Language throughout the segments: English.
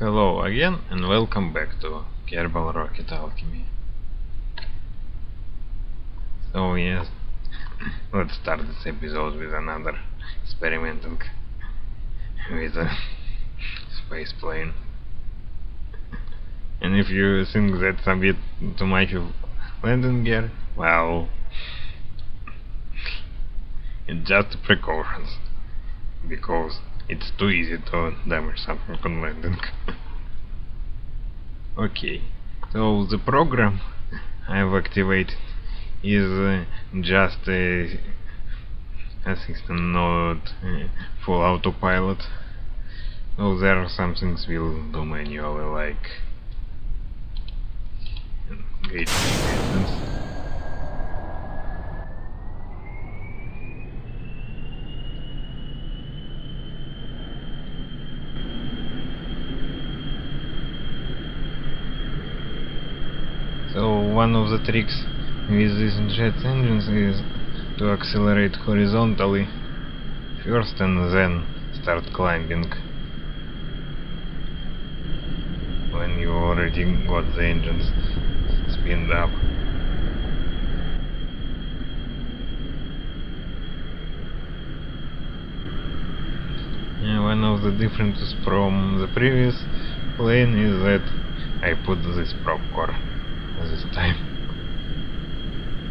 Hello again and welcome back to Kerbal Rocket Alchemy. So yes, let's start this episode with another experimenting with a space plane. And if you think that's a bit too much of landing gear, well, it's just precautions, because it's too easy to damage something on landing. Okay, so the program I've activated is just a system node full autopilot. So there are some things we'll do manually, like gauge distance. So one of the tricks with these jet engines is to accelerate horizontally first and then start climbing when you already got the engines spinned up. One of the differences from the previous plane is that I put this prop core this time,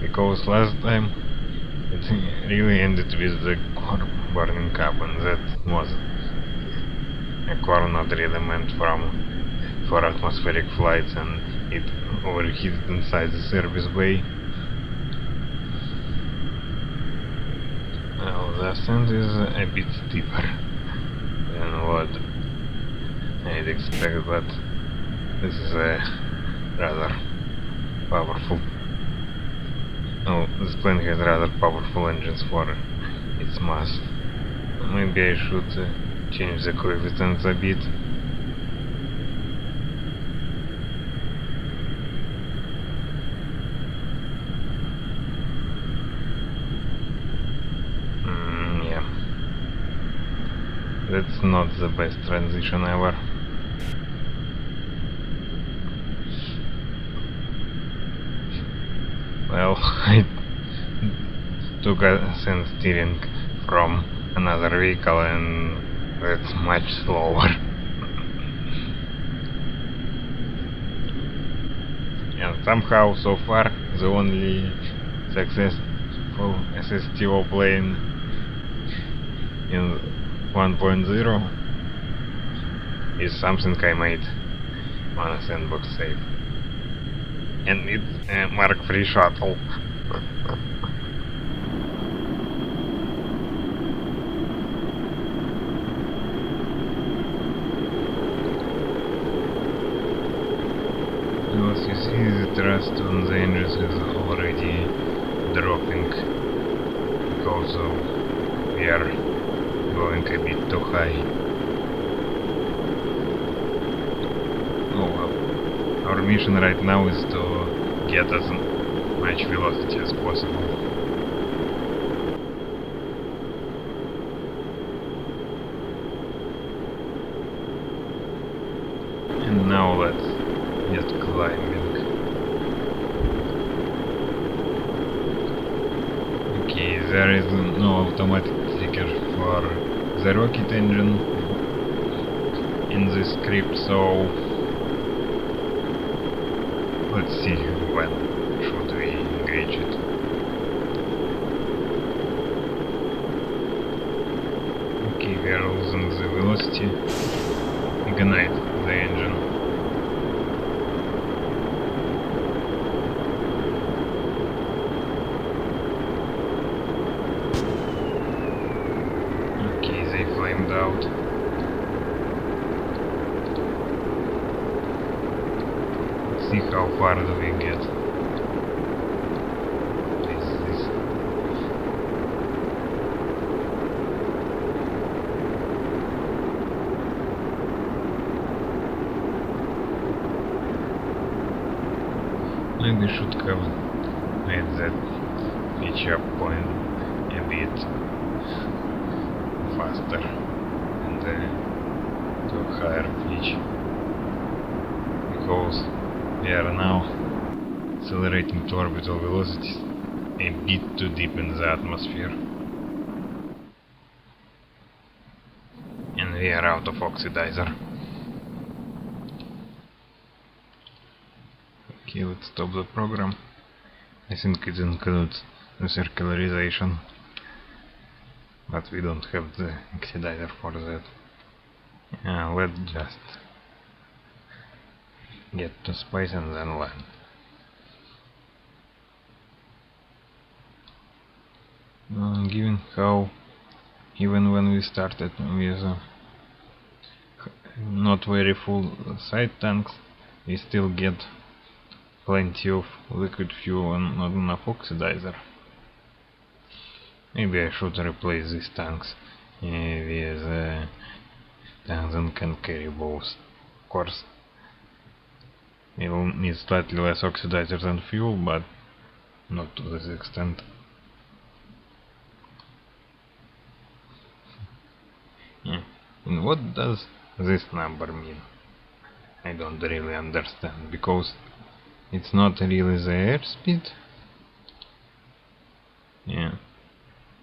because last time it really ended with the core burning up, and that was a core not really meant for atmospheric flights, and it overheated inside the service bay. Well, the ascent is a bit steeper than what I'd expect, but this is a rather powerful. Oh, this plane has rather powerful engines for its mass. Maybe I should change the coefficients a bit. Yeah. That's not the best transition ever. Well, I took ascent steering from another vehicle, and that's much slower. And somehow, so far, the only successful SSTO plane in 1.0 is something I made on a sandbox save. And it's a Mark III shuttle. As you see, the thrust on the engines is already dropping, because we are going a bit too high. Oh well. Our mission right now is to get as much velocity as possible. And now let's get climbing. Okay, there is no automatic trigger for the rocket engine in this script, so let's see when should we engage it. Okay, we are losing the velocity. Ignite the engine. Okay, they flamed out. See how far do we get. This. Maybe should have made that pitch up point a bit faster and to a higher pitch. because we are now accelerating to orbital velocities a bit too deep in the atmosphere. And we are out of oxidizer. Okay, let's stop the program. I think it includes the circularization, but we don't have the oxidizer for that. Let's just get to space and then land. Given how, even when we started with not very full side tanks, we still get plenty of liquid fuel and not enough oxidizer. Maybe I should replace these tanks with tanks that can carry both. Of course, we will need slightly less oxidizer than fuel, but not to this extent. And what does this number mean? I don't really understand, because it's not really the airspeed.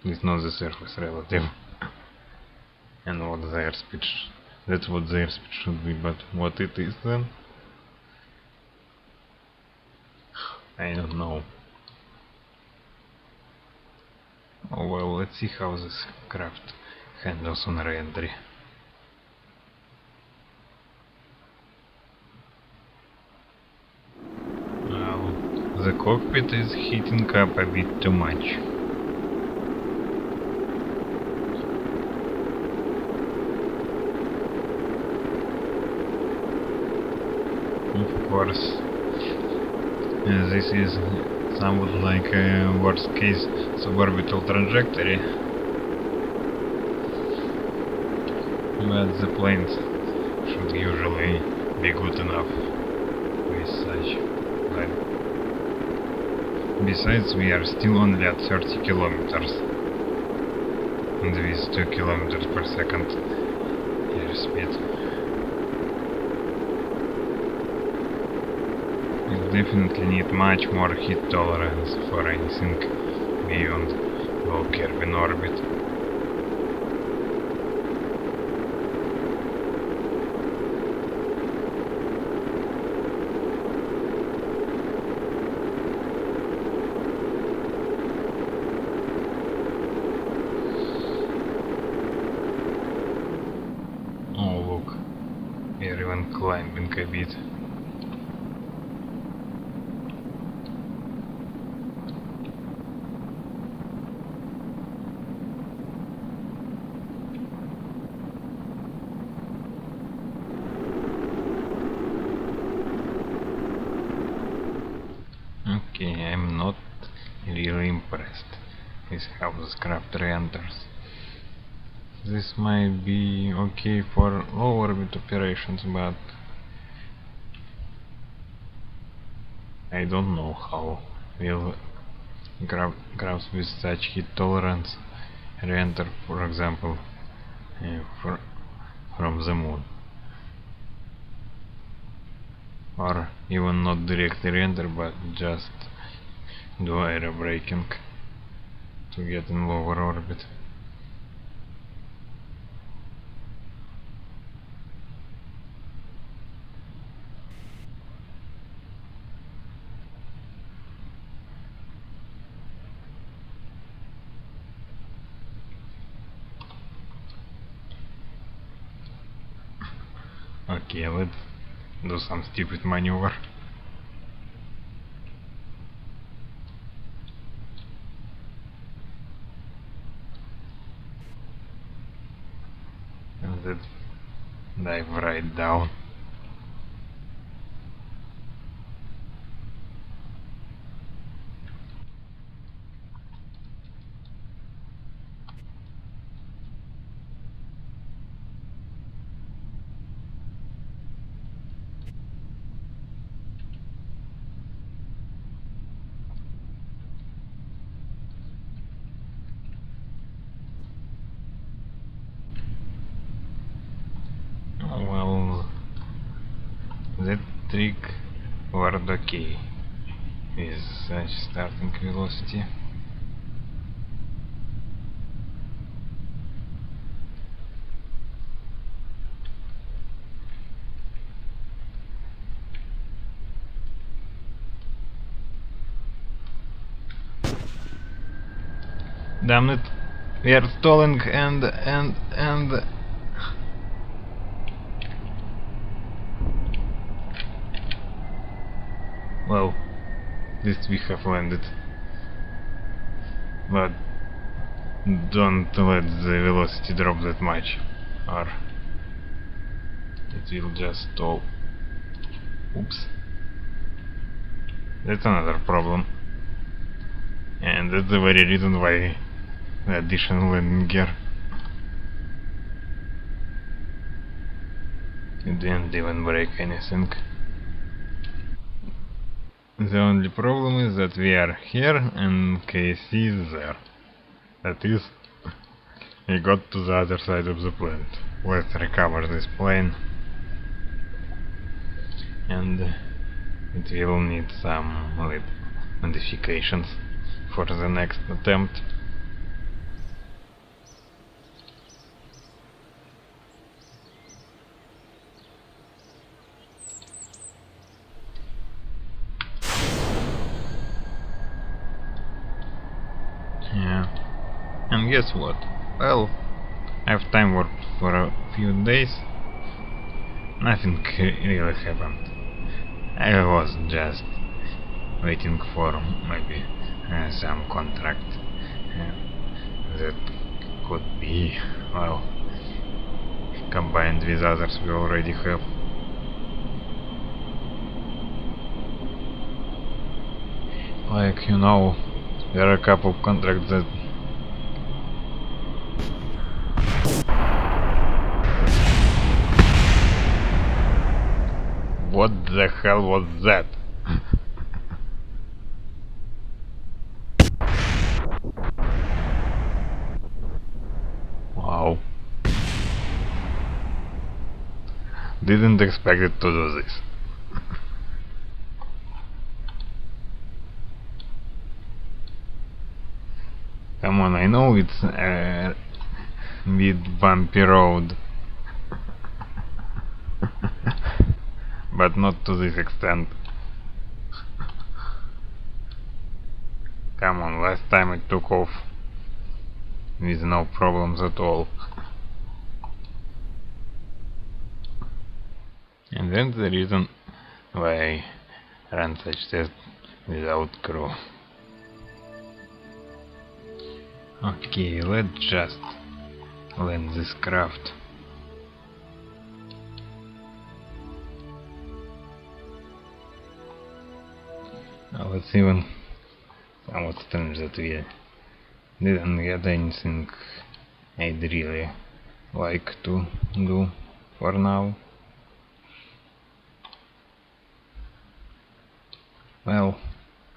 It's not the surface relative. And what the airspeed that's what the airspeed should be, but what it is then? I don't know. Oh well, let's see how this craft handles on re-entry. Well, the cockpit is heating up a bit too much. Of course, this is somewhat like a worst case suborbital trajectory, but the planes should usually be good enough with such. But besides, we are still only at 30 kilometers, and with 2 kilometers per second airspeed. We definitely need much more heat tolerance for anything beyond low Kerbal orbit. Oh look, we are even climbing a bit. Okay, I'm not really impressed with how this craft re-enters. This might be okay for low orbit operations, but I don't know how will crafts with such heat tolerance re-enter, for example, from the moon. Or even not directly re-enter, but just do aerobraking to get in lower orbit. Okay, let's do some stupid maneuver. And then dive right down. Well, that trick word OK with such starting velocity. Damn it, we are stalling and well, at least we have landed. But don't let the velocity drop that much, or it will just stall. Oops. That's another problem. And that's the very reason why the additional landing gear. It didn't even break anything. The only problem is that we are here and KC is there. That is, we got to the other side of the planet. Let's recover this plane. And it will need some little modifications for the next attempt. Yeah. And guess what? Well, I've time warped for a few days. Nothing really happened. I was just waiting for maybe some contract that could be, well, combined with others we already have. Like, you know, there are a couple contracts that what the hell was that? Wow. Didn't expect it to do this. Come on, I know it's a bit bumpy road. But not to this extent. Come on, last time it took off with no problems at all. And that's the reason why I ran such tests without crew. Okay, let's just land this craft. Now it's even somewhat strange that we didn't get anything I'd really like to do for now. Well,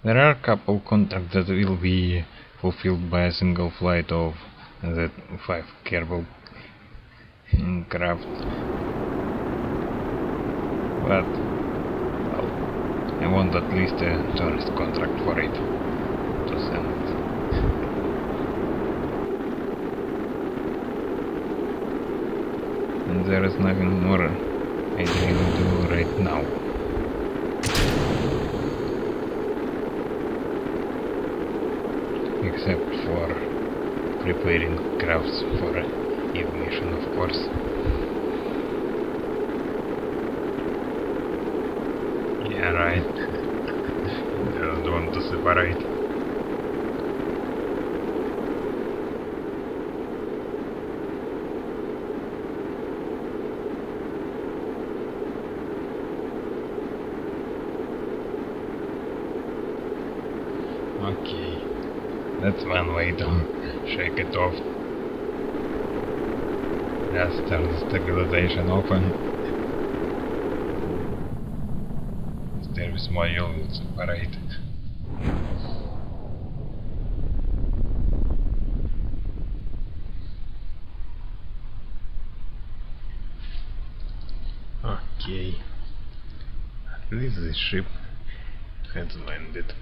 there are a couple contracts that will be fulfilled by a single flight of the 5 Kerbal craft. But, well, I want at least a tourist contract for it to send. And there is nothing more I really do right now. Except for preparing crafts for Eve mission, of course. Yeah, right. Don't want to separate. Okay. That's one way to shake it off. Just turn the stabilization open. There is my oil separate. Okay. Please, this ship has landed.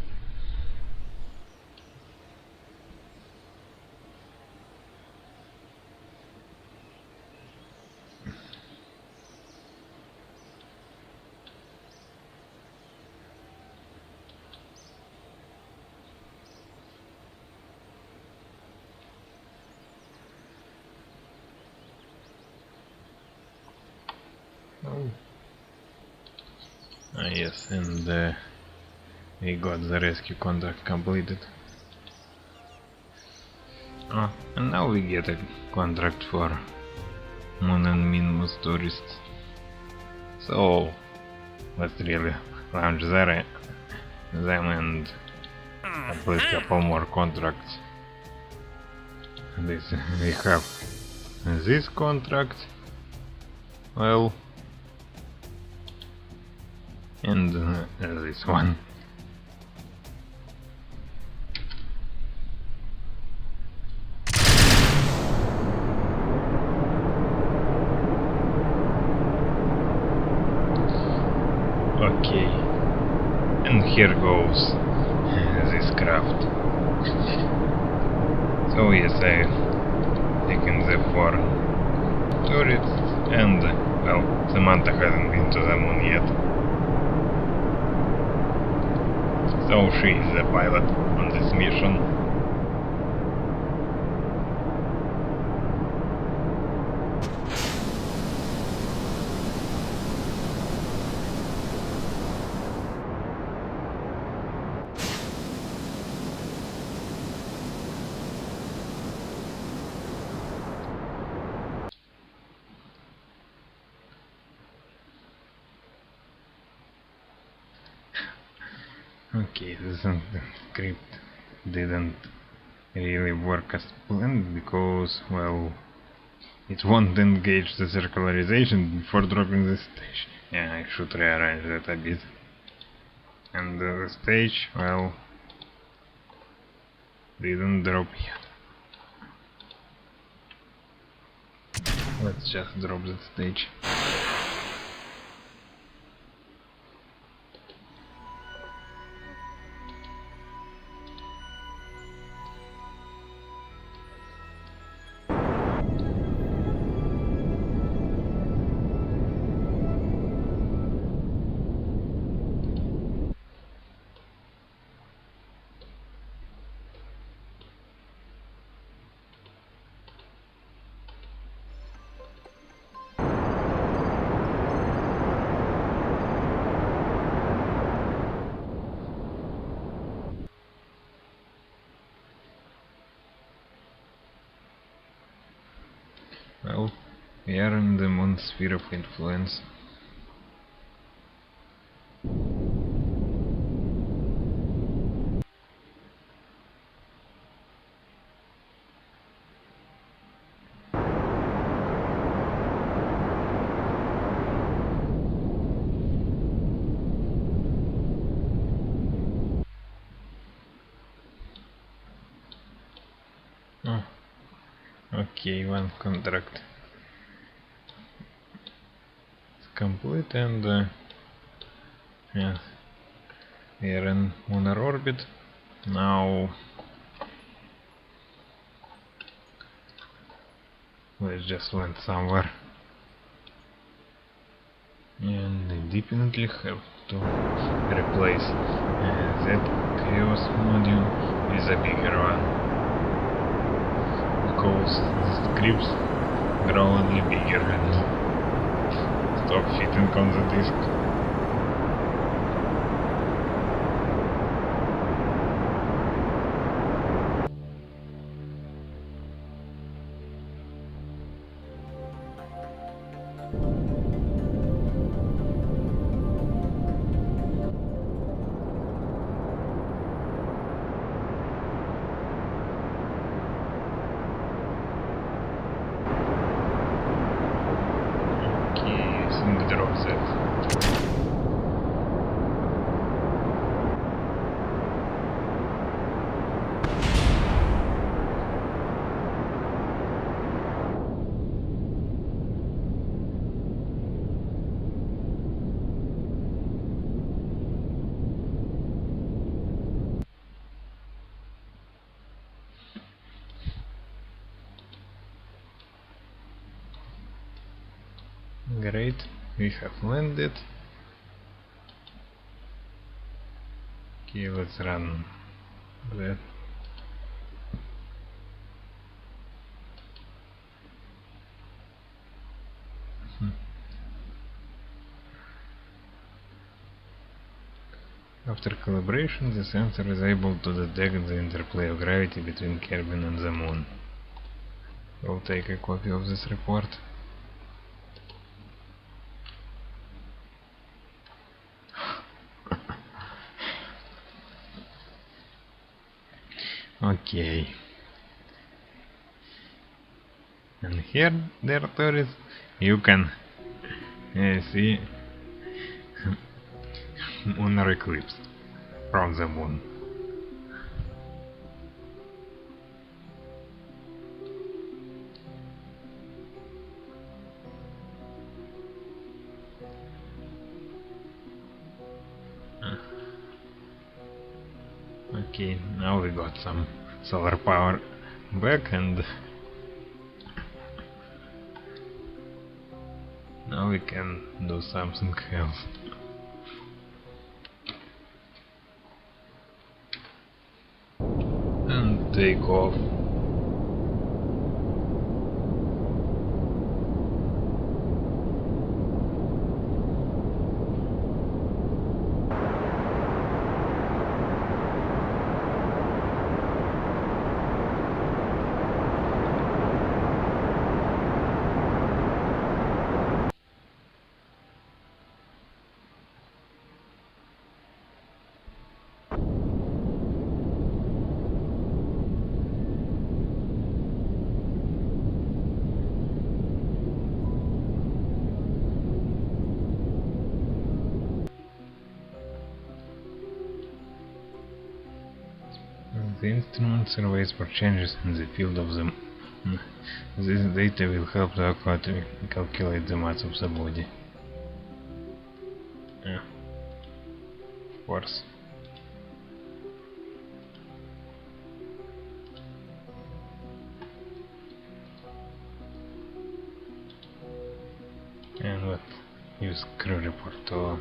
Oh. Ah, yes, and we got the rescue contract completed. Oh, and now we get a contract for Moon and Minmus tourists. So, let's really launch them and complete a couple more contracts. This we have this contract, well, and this one. Okay, and here goes this craft. So yes, I taken the 4 turrets, and well, Samantha hasn't been to the moon yet. So she is the pilot on this mission. Okay, this script didn't really work as planned because, well, it won't engage the circularization before dropping the stage. Yeah, I should rearrange that a bit. And the stage, well, didn't drop yet. Let's just drop the stage. Well, we are in the moon sphere of influence. Oh, okay, one contract is complete, and yeah, we are in lunar orbit. Now let's just land somewhere. And I definitely have to replace that chaos module with a bigger one, because the scripts grow only bigger and stop fitting on the disk. Great, we have landed. Okay, let's run that. After calibration, the sensor is able to detect the interplay of gravity between Kerbin and the Moon. We'll take a copy of this report. Okay. And here, dear tourists, you can see lunar eclipse from the Moon. Okay, now we got some solar power back, and now we can do something else. And take off. The instrument surveys for changes in the field of the This data will help to accurately calculate the mass of the body. Yeah, of course. And let's use crew report to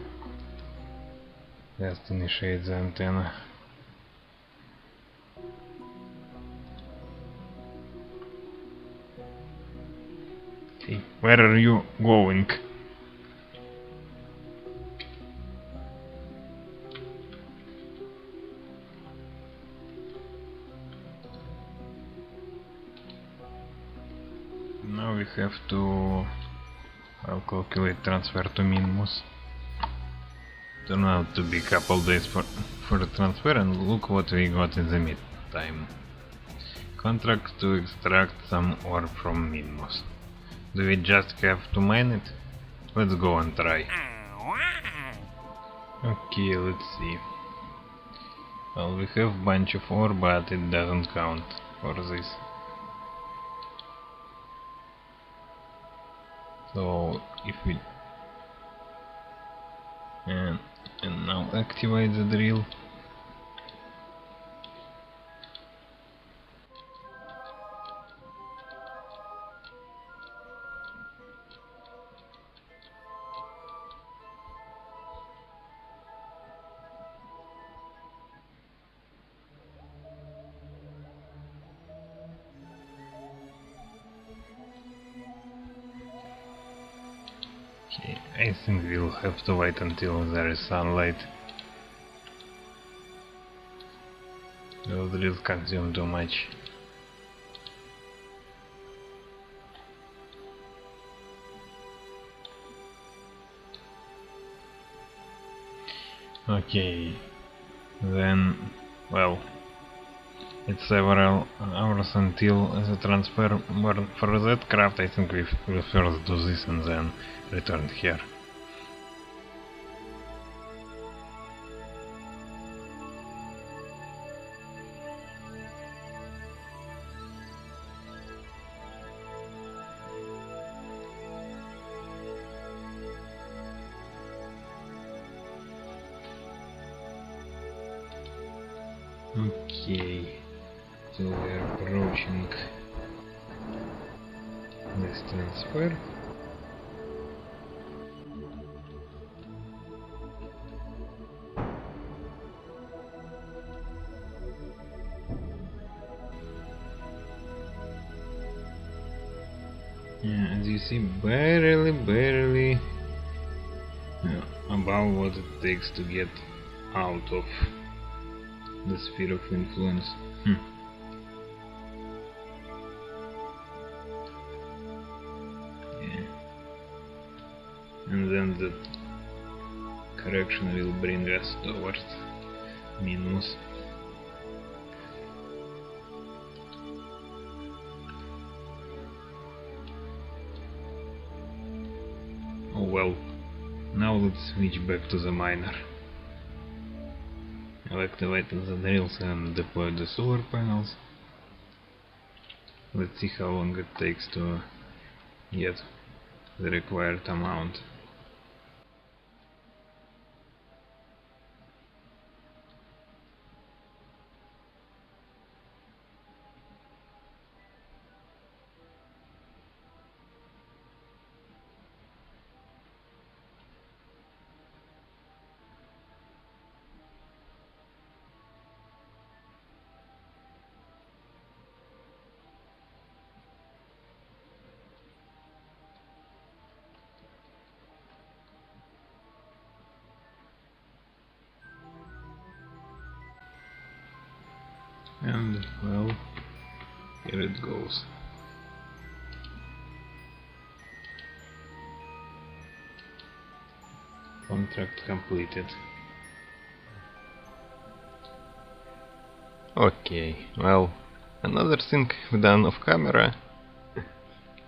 just initiate the antenna. Hey, where are you going? Now we have to calculate transfer to Minmus. Turned out to be couple days for the transfer, and look what we got in the meantime. Contract to extract some ore from Minmus. Do we just have to mine it? Let's go and try. Okay, let's see. Well, we have bunch of ore, but it doesn't count for this. So if we and now activate the drill. Okay, I think we'll have to wait until there is sunlight. The drill consume too much. Okay, then, well, it's several hours until the transfer, but for that craft I think we'll first do this and then return here. Okay, so we're approaching this transfer. as you see, barely above what it takes to get out of the sphere of influence. Yeah. And then the correction will bring us towards minus. Oh well, now let's switch back to the miner. I'll activate the drills and deploy the solar panels. Let's see how long it takes to get the required amount. And well, here it goes. Contract completed. Okay, well, another thing we've done off camera.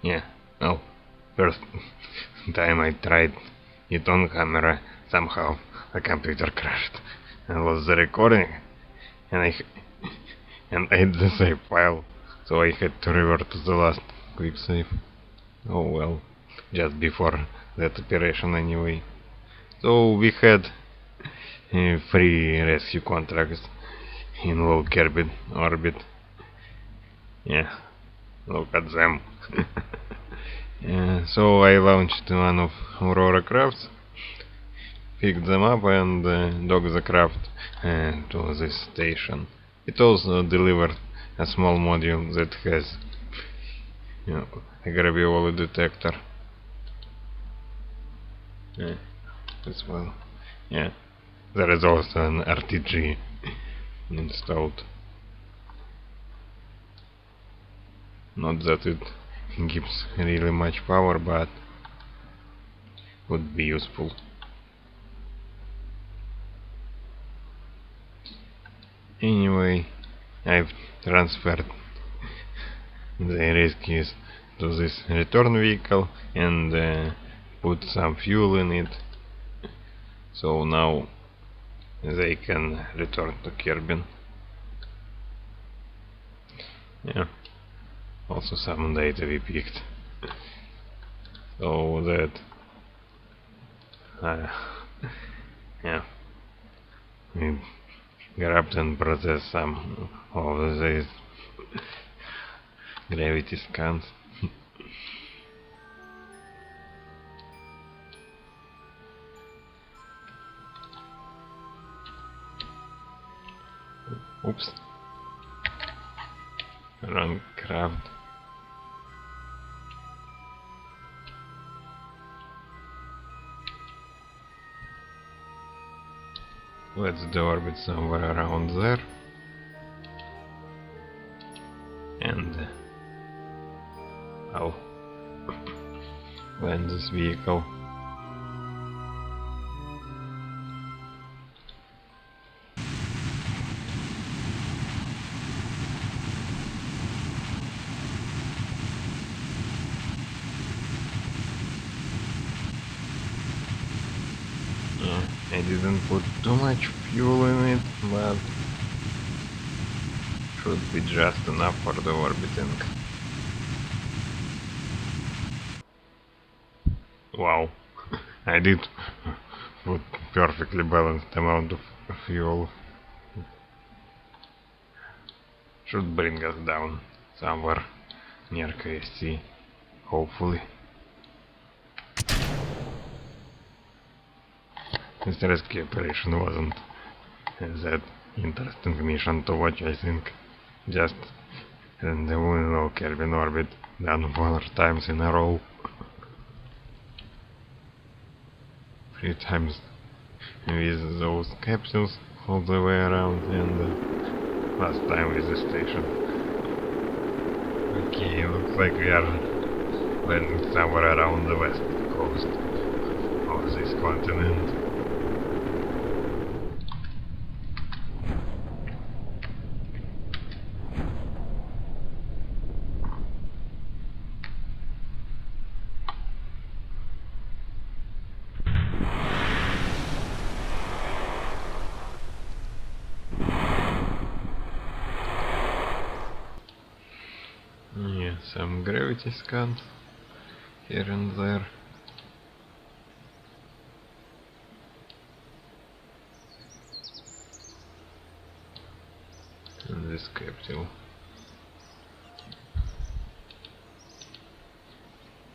Yeah, well, first time I tried it on camera, somehow the computer crashed and lost the recording, and I had the save file, so I had to revert to the last quick save. Oh well, just before that operation anyway. So we had 3 rescue contracts in low Kerbal orbit. Yeah, look at them. So I launched one of Aurora crafts, picked them up and docked the craft to this station. It also delivered a small module that has a graviolo detector. As well. Yeah, there is also an RTG installed. Not that it gives really much power, but would be useful. Anyway, I've transferred the rescues to this return vehicle and put some fuel in it, so now they can return to Kerbin. Yeah, also some data we picked, so that yeah, we grabbed and processed some of these gravity scans. Oops. Run craft. Let's deorbit somewhere around there. And I'll land this vehicle. I didn't put too much fuel in it, but should be just enough for the orbiting. Wow, I did put perfectly balanced amount of fuel. Should bring us down somewhere near KSC, hopefully. This rescue operation wasn't that interesting mission to watch, I think. Just the low Kelvin orbit done 4 times in a row. 3 times with those capsules all the way around, and last time with the station. Okay, looks like we are landing somewhere around the west coast of this continent. Yeah, some gravity scans here and there. And this capsule.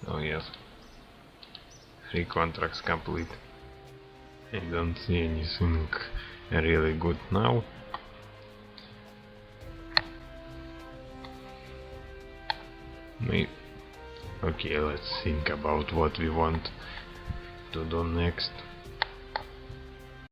Oh yes. 3 contracts complete. I don't see anything really good now. Okay, let's think about what we want to do next.